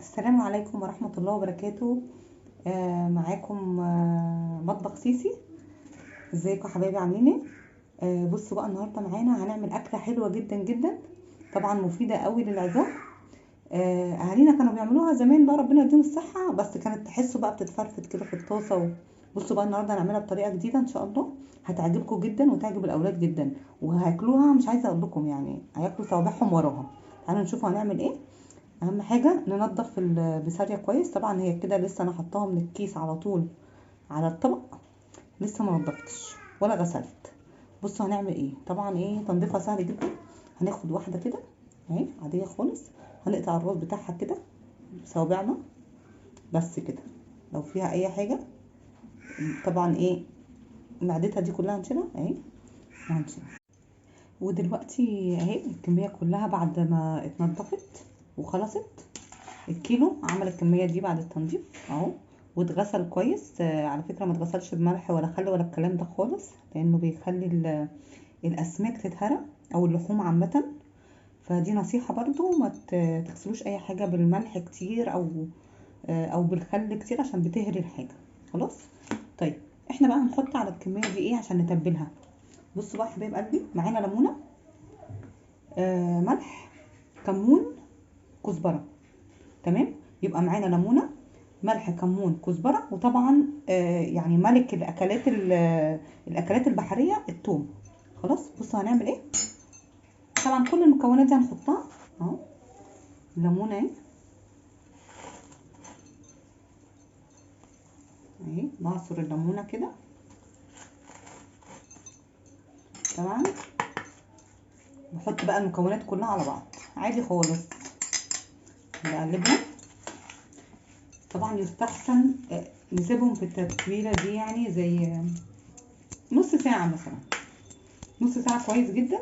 السلام عليكم ورحمة الله وبركاته. معاكم مطبخ سيسي. ازيكم يا حبايبي عاملين ايه؟ بصوا بقى النهارده معانا هنعمل اكله حلوه جدا جدا، طبعا مفيده قوي للعظام. اهالينا كانوا بيعملوها زمان بقى، ربنا يديهم الصحه، بس كانت تحسوا بقى بتتفرفت كده في الطاسه بصوا بقى النهارده هنعملها بطريقه جديده ان شاء الله، هتعجبكم جدا وتعجب الاولاد جدا، وهياكلوها مش عايزه اقول لكم يعني هياكلوا صوابعهم وراها. تعالوا نشوف هنعمل ايه. اهم حاجه ننضف البسارية كويس، طبعا هي كده لسه انا حطاها من الكيس على طول على الطبق، لسه ما نضفتش ولا غسلت. بصوا هنعمل ايه، طبعا ايه تنظيفها سهل جدا. هناخد واحده كده اهي عاديه خالص، هنقطع الراس بتاعها كده بصوابعنا بس كده. لو فيها اي حاجه طبعا ايه معدتها دي كلها هنشيلها اهي وهنشيلها. ودلوقتي اهي الكميه كلها بعد ما اتنضفت وخلصت، الكيلو عمل الكميه دي بعد التنظيف اهو، واتغسل كويس. على فكره ما اتغسلش بملح ولا خل ولا الكلام ده خالص، لانه بيخلي الاسماك تتهرى او اللحوم عامه. فدي نصيحه برضو ما تغسلوش اي حاجه بالملح كتير او بالخل كتير عشان بتهري الحاجه. خلاص طيب، احنا بقى هنحط على الكميه دي ايه عشان نتبلها. بصوا بقى حبايب قلبي، معانا ليمونه، ملح، كمون، كزبره. تمام، يبقى معانا ليمونه، ملح، كمون، كزبره، وطبعا يعني ملك الاكلات البحريه الثوم. خلاص بصوا هنعمل ايه. طبعا كل المكونات دي هنحطها اهو. ليمونه اهي بعصر الليمونه كده تمام. بحط بقى المكونات كلها على بعض عادي خالص، نقلبهم. طبعا يستحسن نسيبهم في التتبيله دي يعني زي نص ساعه مثلا، نص ساعه كويس جدا.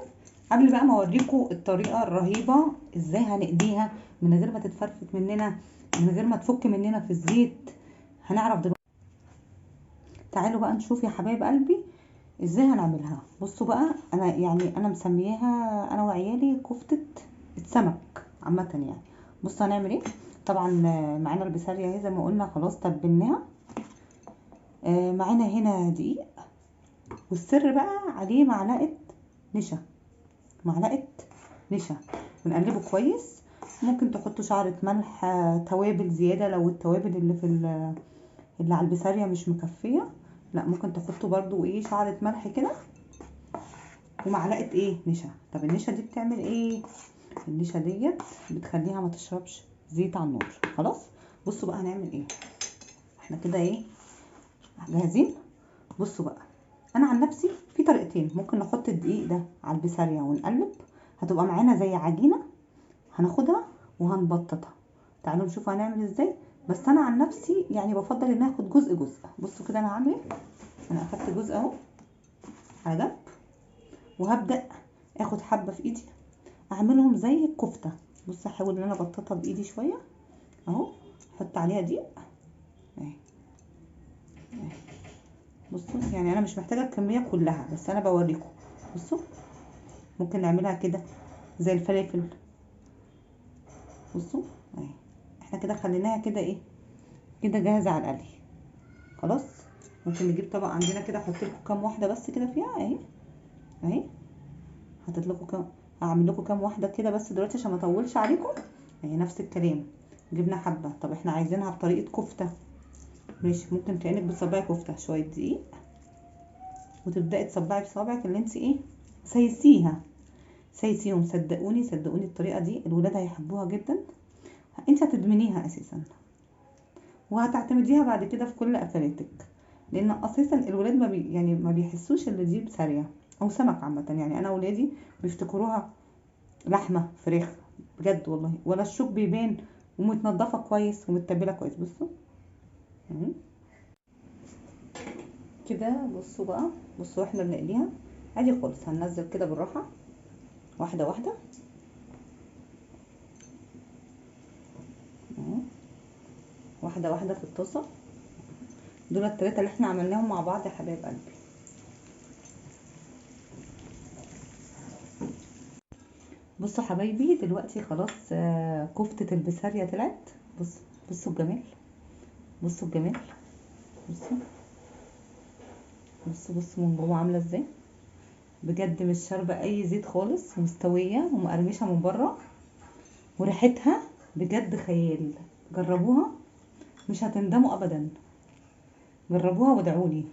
قبل بقى ما اوريكم الطريقه الرهيبه ازاي هنقليها من غير ما تتفرفت مننا، من غير ما تفك مننا في الزيت، هنعرف دلوقتي. تعالوا بقى نشوف يا حبايب قلبي ازاي هنعملها. بصوا بقى انا مسمياها انا وعيالي كفتة السمك عامة يعني. بصوا هنعمل ايه. طبعا معانا البسارية اهي زي ما قلنا خلاص تبلناها. معانا هنا دقيق، والسر بقى عليه معلقة نشا، معلقة نشا، ونقلبه كويس. ممكن تحطوا شعرة ملح، توابل زيادة لو التوابل اللي على البسارية مش مكفية، لا ممكن تحطوا برضو ايه شعرة ملح كده، ومعلقه ايه نشا. طب النشا دي بتعمل ايه؟ النشا ديت بتخليها ما تشربش زيت على النار. خلاص بصوا بقى هنعمل ايه. احنا كده ايه جاهزين. بصوا بقى، انا عن نفسي في طريقتين، ممكن نحط الدقيق ده على البسارية ونقلب، هتبقى معانا زي عجينة، هناخدها وهنبططها. تعالوا نشوف هنعمل ازاي. بس انا عن نفسي يعني بفضل ان اخد جزء جزء. بصوا كده انا عامله ايه، انا اخدت جزء اهو على جنب، وهبدأ اخد حبة في ايدي اعملهم زي الكفته. بص احاول ان انا ابططها بايدي شويه اهو، احط عليها دقيق اهي. بصوا يعني انا مش محتاجه الكميه كلها، بس انا بوريكم. بصوا ممكن نعملها كده زي الفلافل. بصوا اهي، احنا كده خليناها كده ايه كده جاهزه على القلي. خلاص ممكن نجيب طبق عندنا كده احط لكم كام واحده بس كده فيها اهي اهي. حطيت لكم كام، هعمل لكم كام واحده كده بس دلوقتي عشان ما اطولش عليكم. اهي نفس الكلام، جبنا حبه. طب احنا عايزينها بطريقه كفته، ماشي، ممكن كأنك بتصبعي كفتة، شوية دقيق وتبدأي تصبعي بصوابعك اللي انت ايه سايسيها، سايسيهم. صدقوني صدقوني الطريقة دي الولاد هيحبوها جدا، انت هتدمنيها اساسا وهتعتمديها بعد كده في كل اكلاتك، لان اساسا الولاد يعني ما بيحسوش ان دي بسارية او سمك عامة. يعني انا ولادي بيفتكروها لحمة فراخ بجد والله، ولا الشوك بيبان، ومتنضفة كويس ومتبلة كويس. بصوا اهي كده. بصوا بقى، بصوا احنا بنقليها عادي خالص، هننزل كده بالراحه واحده واحده اهو، واحده واحده في الطاسه. دول التلاته اللي احنا عملناهم مع بعض يا حبايب قلبي. بصوا حبايبي دلوقتي خلاص كفته البسارية طلعت. بصوا الجمال، بصوا الجمال، بصوا بصوا من جوه عامله ازاي. بجد مش شاربه اي زيت خالص، ومستويه ومقرمشه من بره، وريحتها بجد خيال. جربوها مش هتندموا ابدا، جربوها وادعولي.